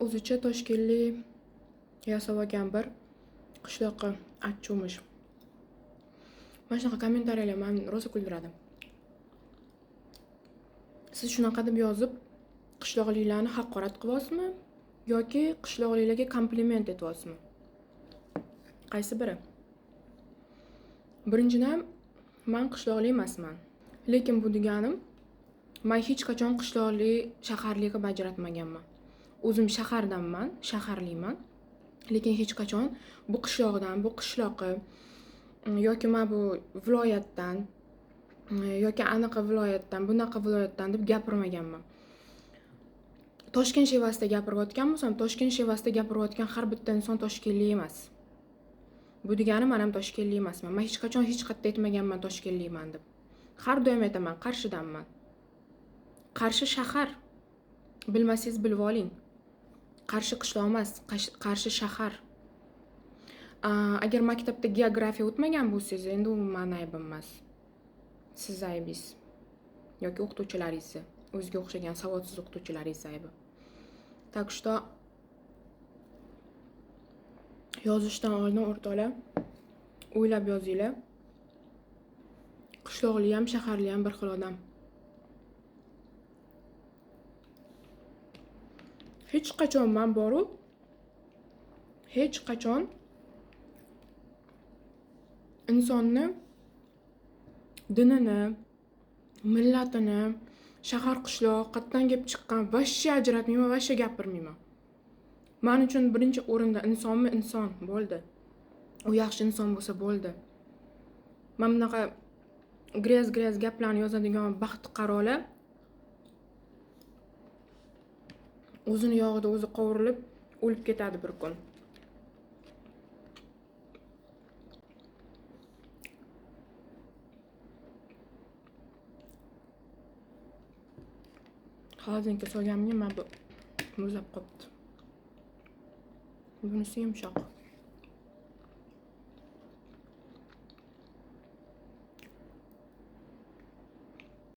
o'zicha toshkentlik yasab olgan bir qishloqqa achchuvmish. Mana shunaqa kommentariyalar meni rosa kuldiradi. Siz shunaqa deb yozib qishloqliklarni haqorat qilyapsizmi yoki qishloqliklarga kompliment etyapsizmi? Qaysi biri? Birinchidan, men qishloqlik emasman. Lekin bu deganim, men hech qachon qishloqlik shaharlikka ajratmaganman. O'zim shahardanman, shaharlikman. Lekin hech qachon bu qishloqdan, bu qishloqi yoki men bu viloyatdan yoki anaqa viloyatdan, bunaqa viloyatdan deb gapirmaganman. Toshkent shevasida gapirayotgan bo'lsam, Toshkent shevasida gapirayotgan har bitta inson toshkentlik emas. Bu degani men ham toshkentlik emasman. Men hech qachon hech qayerda aytmaganman toshkentlikman deb. Har doim aytaman, Qarshidanman. Qarshi shahar. Bilmasangiz bilib oling. Qarshi qishloq emas, Qarshi shahar. Agar maktabda geografiya o'tmagan bo'lsangiz, endi u meni aybim emas. Siz aybingiz yoki o'qituvchilaringiz, o'ziga o'xshagan savodsiz o'qituvchilaringiz aybi. Так что yozishdan oldin o'rtoqlar o'ylab yozinglar. Qishloqli ham, shaharli ham bir xil odam. Hech qachon men borib, hech qachon insonni dinini, millatini, shahar qishloq qayerdan kelib chiqqan vashsha ajratmayman, vashsha gapirmayman. Men uchun birinchi o'rinda insonmi inson bo'ldi. U yaxshi inson bo'lsa bo'ldi. Men bunaqa grez gaplarni yozadigan baxti qarolar o'zini yog'ida o'zi qovurilib o'lib ketadi bir kun. Hozirga solganimga men bu muzlab qopti. Bunisi yumshoq.